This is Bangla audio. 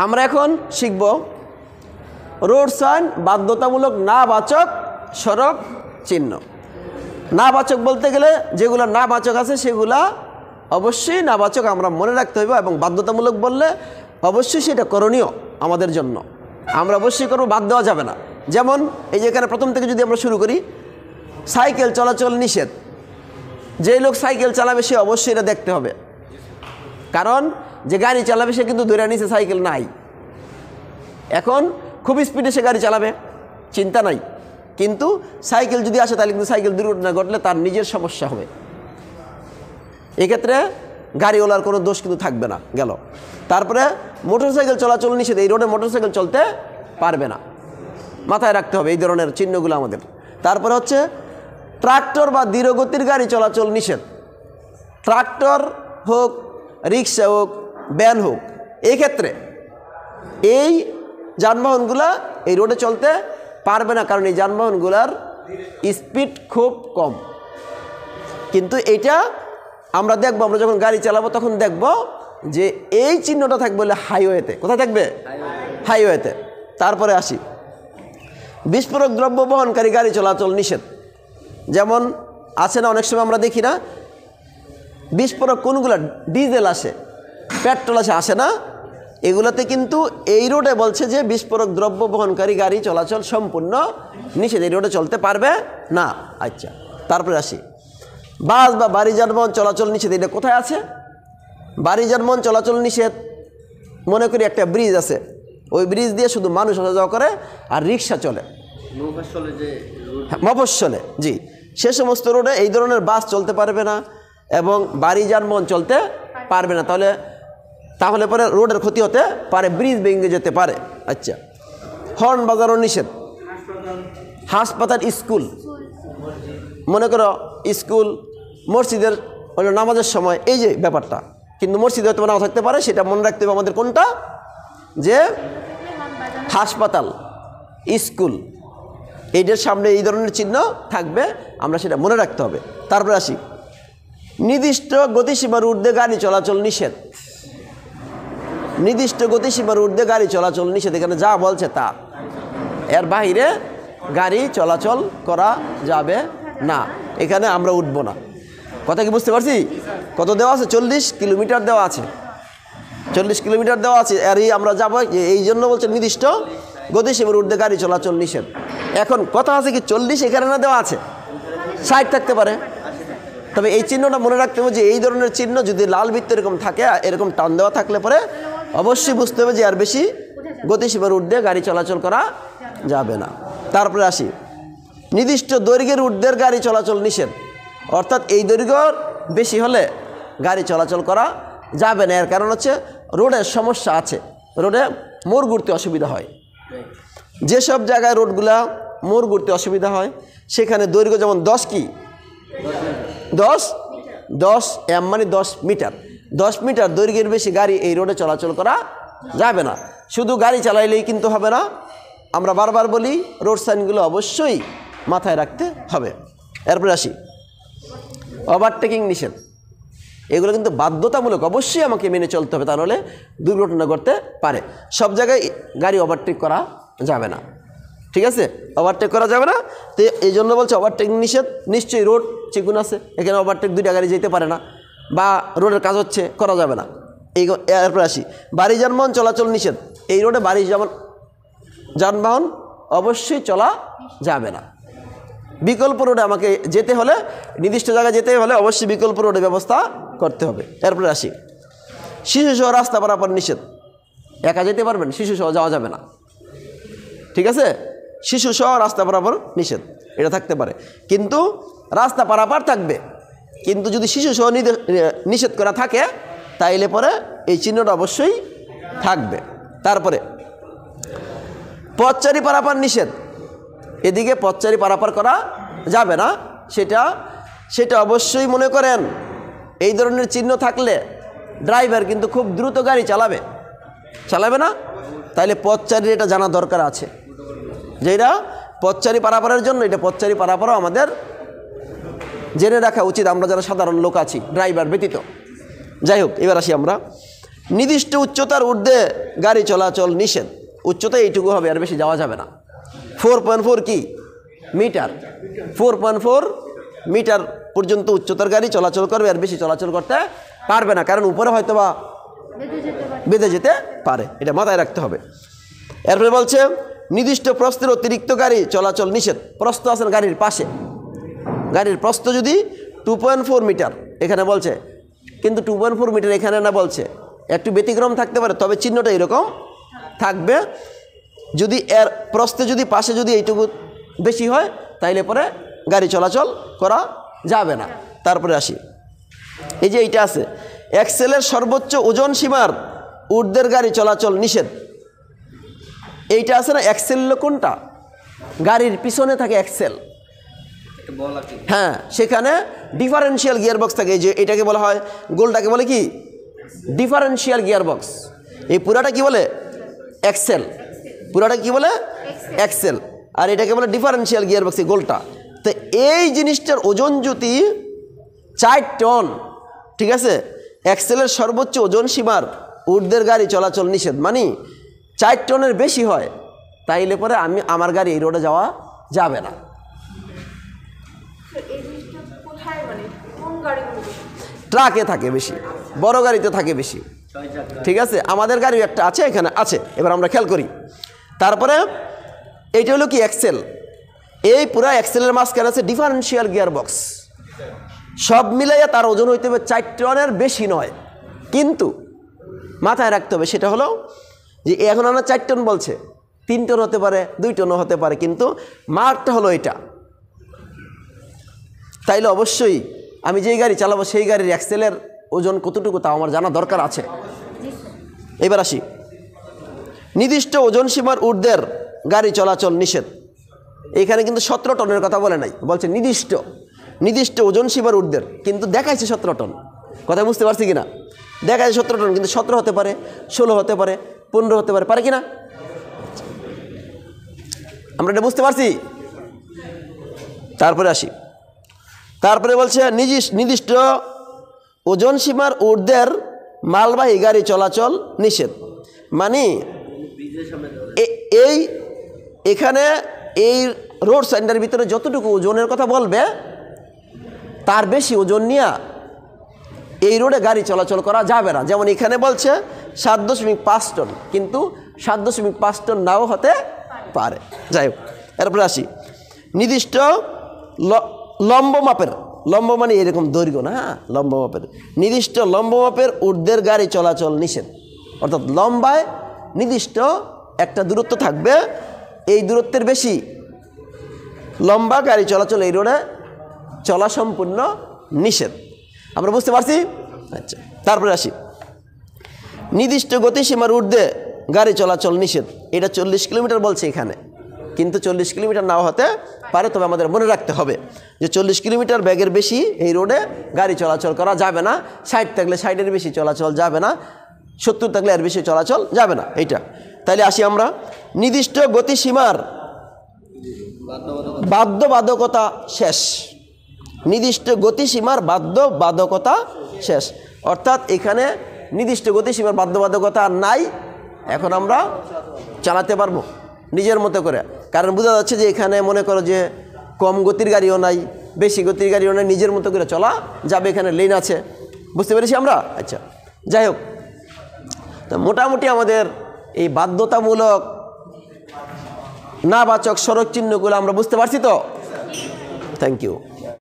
আমরা এখন শিখব রোড সাইন বাধ্যতামূলক না বাচক সড়ক চিহ্ন। না বাচক বলতে গেলে যেগুলো না বাচক আছে সেগুলা অবশ্যই না বাচক আমরা মনে রাখতে হবে, এবং বাধ্যতামূলক বললে অবশ্যই সেটা করণীয় আমাদের জন্য, আমরা অবশ্যই করবো, বাদ দেওয়া যাবে না। যেমন এই যে এখানে প্রথম থেকে যদি আমরা শুরু করি, সাইকেল চলাচল নিষেধ। যেই লোক সাইকেল চালাবে সে অবশ্যই এটা দেখতে হবে, কারণ যে গাড়ি চালাবে সে কিন্তু ধরে নিচে সাইকেল নাই, এখন খুব স্পিডে সে গাড়ি চালাবে, চিন্তা নাই। কিন্তু সাইকেল যদি আসে তাহলে কিন্তু সাইকেল দুর্ঘটনা ঘটলে তার নিজের সমস্যা হবে, এক্ষেত্রে গাড়িওয়ালার কোনো দোষ কিন্তু থাকবে না। গেল, তারপরে মোটরসাইকেল চলাচল নিষেধ, এই রোডে মোটরসাইকেল চলতে পারবে না, মাথায় রাখতে হবে এই ধরনের চিহ্নগুলো আমাদের। তারপরে হচ্ছে ট্রাক্টর বা ধীরগতির গাড়ি চলাচল নিষেধ। ট্রাক্টর হোক, রিক্সা হোক, ভ্যান হোক, এই ক্ষেত্রে এই যানবাহনগুলা এই রোডে চলতে পারবে না, কারণ এই যানবাহনগুলার স্পিড খুব কম। কিন্তু এইটা আমরা দেখব, আমরা যখন গাড়ি চালাবো তখন দেখব যে এই চিহ্নটা থাকবে বলে হাইওয়েতে। কোথায় থাকবে? হাইওয়েতে। তারপরে আসি, বিস্ফোরক দ্রব্য বহনকারী গাড়ি চলাচল নিষেধ। যেমন আছে না, অনেক সময় আমরা দেখি না বিস্ফোরক কোনগুলো, ডিজেল আসে, পেট্রোল আসে না, এগুলোতে কিন্তু এই রোডে বলছে যে বিস্ফোরক দ্রব্য বহনকারী গাড়ি চলাচল সম্পূর্ণ নিষেধ, এই রোডে চলতে পারবে না। আচ্ছা, তারপরে আসি, বাস বা বাড়ি যানবাহন চলাচল নিষেধ। এটা কোথায় আছে? বাড়ি যানবাহন চলাচল নিষেধ, মনে করি একটা ব্রিজ আছে, ওই ব্রিজ দিয়ে শুধু মানুষ আসা যাওয়া করে আর রিক্সা চলে, মফস্বলে, জি, সে সমস্ত রোডে এই ধরনের বাস চলতে পারবে না এবং বাড়ি যানবাহন চলতে পারবে না, তাহলে পরে রোডের ক্ষতি হতে পারে, ব্রিজ ভেঙে যেতে পারে। আচ্ছা, হর্ন বাজানো নিষেধ। হাসপাতাল, স্কুল, মনে করো স্কুল, মসজিদের নামাজের সময় এই যে ব্যাপারটা, কিন্তু মসজিদে হয়তো নাও থাকতে পারে, সেটা মনে রাখতে হবে আমাদের কোনটা, যে হাসপাতাল, স্কুল, এইটার সামনে এই ধরনের চিহ্ন থাকবে, আমরা সেটা মনে রাখতে হবে। তারপরে আসি, নির্দিষ্ট গতিসীমার ঊর্ধ্বে গাড়ি চলাচল নিষেধ। নির্দিষ্ট গতিসীমার ঊর্ধ্বে গাড়ি চলাচল নিষেধ, এখানে যা বলছে তা, এর বাইরে গাড়ি চলাচল করা যাবে না, এখানে আমরা উঠব না। কথা কি বুঝতে পারছি? কত দেওয়া আছে? 40 কিলোমিটার দেওয়া আছে, 40 কিলোমিটার দেওয়া আছে, এরই আমরা যাবো, এই জন্য বলছে নির্দিষ্ট গতিসীমার ঊর্ধ্বে গাড়ি চলাচল নিষেধ। এখন কথা আছে কি 40 এখানে না দেওয়া আছে, 60 থাকতে পারে, তবে এই চিহ্নটা মনে রাখতে হবে যে এই ধরনের চিহ্ন যদি লাল বৃত্ত এরকম থাকে, এরকম টান দেওয়া থাকলে পরে অবশ্যই বুঝতে হবে যে আর বেশি গতিসীমার ঊর্ধ্বে গাড়ি চলাচল করা যাবে না। তারপরে আসি, নির্দিষ্ট দৈর্ঘ্যের ঊর্ধ্বের গাড়ি চলাচল নিষেধ, অর্থাৎ এই দৈর্ঘ্যর বেশি হলে গাড়ি চলাচল করা যাবে না। এর কারণ হচ্ছে রোডের সমস্যা আছে, রোডে মোড় ঘুরতে অসুবিধা হয়, যেসব জায়গায় রোডগুলা মোড় ঘুরতে অসুবিধা হয় সেখানে দৈর্ঘ্য, যেমন 10 কি 10 এম মানে 10 মিটার, 10 মিটার দৈর্ঘ্যের বেশি গাড়ি এই রোডে চলাচল করা যাবে না। শুধু গাড়ি চালাইলেই কিন্তু হবে না, আমরা বারবার বলি রোড সাইনগুলো অবশ্যই মাথায় রাখতে হবে। এরপরে আসি, ওভারটেকিং নিষেধ। এগুলো কিন্তু বাধ্যতামূলক, অবশ্যই আমাকে মেনে চলতে হবে, তাহলে দুর্ঘটনা ঘটতে পারে। সব জায়গায় গাড়ি ওভারটেক করা যাবে না, ঠিক আছে, ওভারটেক করা যাবে না। তো এই জন্য বলছে ওভারটেকিং নিষেধ। নিশ্চয়ই রোড চিকুন আছে, এখানে ওভারটেক 2টা গাড়ি যেতে পারে না, বা রোডের কাজ হচ্ছে, করা যাবে না। এরপরে আসি, বাড়ি যানবাহন চলাচল নিষেধ। এই রোডে বাড়ি যানবাহন অবশ্যই চলা যাবে না। বিকল্প রোডে আমাকে যেতে হলে, নির্দিষ্ট জায়গায় যেতে হলে অবশ্যই বিকল্প রোডে ব্যবস্থা করতে হবে। এরপরে আসি, শিশুসহ রাস্তা পারাপার নিষেধ। একা যেতে পারবেন, শিশুসহ যাওয়া যাবে না, ঠিক আছে, শিশুসহ রাস্তা পারাপার নিষেধ, এটা থাকতে পারে, কিন্তু রাস্তা পারাপার থাকবে। কিন্তু যদি শিশুসহ নিষেধ করা থাকে তাইলে পরে এই চিহ্নটা অবশ্যই থাকবে। তারপরে পথচারী পারাপার নিষেধ, এদিকে পথচারী পারাপার করা যাবে না, সেটা অবশ্যই মনে করেন এই ধরনের চিহ্ন থাকলে ড্রাইভার কিন্তু খুব দ্রুত গাড়ি চালাবে না, তাইলে পথচারীর এটা জানা দরকার আছে, যে এটা পথচারী পারাপারের জন্য, এটা পথচারী পারাপারও আমাদের জেনে রাখা উচিত, আমরা যারা সাধারণ লোক আছি, ড্রাইভার ব্যতীত। যাই হোক, এবার আসি আমরা, নির্দিষ্ট উচ্চতার ঊর্ধ্বে গাড়ি চলাচল নিষেধ। উচ্চতা এইটুকু হবে, আর বেশি যাওয়া যাবে না। 4.4 কি মিটার, 4.4 মিটার পর্যন্ত উচ্চতার গাড়ি চলাচল করবে, আর বেশি চলাচল করতে পারবে না, কারণ উপরে হয়তো বা বেঁধে যেতে পারে, এটা মাথায় রাখতে হবে। এরপরে বলছে নির্দিষ্ট প্রস্থের অতিরিক্ত গাড়ি চলাচল নিষেধ। প্রস্থ আছেন গাড়ির পাশে, গাড়ির প্রস্থ যদি 2.4 মিটার এখানে বলছে, কিন্তু 2.4 মিটার এখানে না বলছে, একটু ব্যতিক্রম থাকতে পারে, তবে চিহ্নটা এরকম থাকবে। যদি এর প্রস্থে যদি পাশে যদি এইটুকু বেশি হয় তাইলে পরে গাড়ি চলাচল করা যাবে না। তারপরে আসি, এই যে এইটা আছে, এক্সেলের সর্বোচ্চ ওজন সীমার ঊর্ধ্বের গাড়ি চলাচল নিষেধ। এইটা আছে না, এক্সেল কোনটা, গাড়ির পিছনে থাকে এক্সেল, হ্যাঁ, সেখানে ডিফারেন্সিয়াল গিয়ারবক্স থাকে। এই যে এটাকে বলা হয়, গোলটাকে বলে কি ডিফারেন্সিয়াল গিয়ারবক্স, এই পুরাটা কি বলে এক্সেল, পুরাটা কি বলে এক্সেল, আর এটাকে বলে ডিফারেন্সিয়াল গিয়ারবক্স, এই গোলটা। তো এই জিনিসটার ওজন যদি 4 টন, ঠিক আছে, এক্সেলের সর্বোচ্চ ওজন সীমার ঊর্ধ্বের গাড়ি চলাচল নিষেধ, মানে 4 টনের বেশি হয়, তাইলে পরে আমার গাড়ি এই রোডে যাওয়া যাবে না। ট্রাকে থাকে বেশি, বড় গাড়িতে থাকে বেশি, ঠিক আছে। আমাদের গাড়ি একটা আছে, এখানে আছে, এবার আমরা খেয়াল করি। তারপরে এইটা হলো কি এক্সেল, এই পুরা এক্সেলের মাঝখানে আছে ডিফারেন্সিয়াল গিয়ারবক্স, সব মিলাইয়া তার ওজন হইতে হবে 4 টনের বেশি নয়। কিন্তু মাথায় রাখতে হবে সেটা হলো যে এখন আমরা 4 টন বলছে, 3 টন হতে পারে, 2 টনও হতে পারে, কিন্তু মার্কটা হলো এটা। তাইলে অবশ্যই আমি যেই গাড়ি চালাবো সেই গাড়ির এক্সেলের ওজন কতটুকু তা আমার জানা দরকার আছে। এবার আসি, নির্দিষ্ট ওজন সীমার ঊর্ধ্বের গাড়ি চলাচল নিষেধ। এখানে কিন্তু 17 টনের কথা বলে নাই, বলছে নির্দিষ্ট ওজন সীমার ঊর্ধ্বের, কিন্তু দেখাইছে 17 টন। কথা বুঝতে পারছি কিনা, দেখাইছে 17 টন, কিন্তু 17 হতে পারে, 16 হতে পারে, 15 হতে পারে, পারে কিনা আমরা এটা বুঝতে পারছি। তারপরে আসি, তারপরে বলছে নির্দিষ্ট ওজন সীমার ঊর্ধ্বের মালবাহী গাড়ি চলাচল নিষেধ, মানে এখানে এই রোড সাইডের ভিতরে যতটুকু ওজনের কথা বলবে তার বেশি ওজন নিয়ে এই রোডে গাড়ি চলাচল করা যাবে না। যেমন এখানে বলছে 7.5 টন, কিন্তু 7.5 টন নাও হতে পারে। যাই হোক, এরপরে আসি, নির্দিষ্ট লম্ব মাপের, লম্ব মানে এরকম দৈর্ঘ্য না, হ্যাঁ, লম্ব মাপের, নির্দিষ্ট লম্ব মাপের ঊর্ধ্বের গাড়ি চলাচল নিষেধ। অর্থাৎ লম্বায় নির্দিষ্ট একটা দূরত্ব থাকবে, এই দূরত্বের বেশি লম্বা গাড়ি চলাচল এই রোডে চলা সম্পূর্ণ নিষেধ। আমরা বুঝতে পারছি? আচ্ছা, তারপরে আসি, নির্দিষ্ট গতিসীমার ঊর্ধ্বে গাড়ি চলাচল নিষেধ। এটা 40 কিলোমিটার বলছে এখানে, কিন্তু 40 কিলোমিটার নাও হতে পারে, তবে আমাদের মনে রাখতে হবে যে 40 কিলোমিটার ব্যাগের বেশি এই রোডে গাড়ি চলাচল করা যাবে না। 60 থাকলে 60-এর বেশি চলাচল যাবে না, 70 থাকলে এর বেশি চলাচল যাবে না, এইটা। তাইলে আসি আমরা, নির্দিষ্ট গতিসীমার বাধ্যবাধকতা শেষ, নির্দিষ্ট গতিসীমার বাধ্যবাধকতা শেষ, অর্থাৎ এখানে নির্দিষ্ট গতিসীমার বাধ্যবাধকতা নাই, এখন আমরা চালাতে পারবো নিজের মতো করে। কারণ বোঝা যাচ্ছে যে এখানে মনে করো যে কম গতির গাড়িও নাই, বেশি গতির গাড়িও নাই, নিজের মতো করে চলা যাবে, এখানে লেন আছে, বুঝতে পেরেছি আমরা। আচ্ছা, যাই হোক, তো মোটামুটি আমাদের এই বাধ্যতামূলক নাবাচক সড়ক চিহ্নগুলো আমরা বুঝতে পারছি তো। Thank you.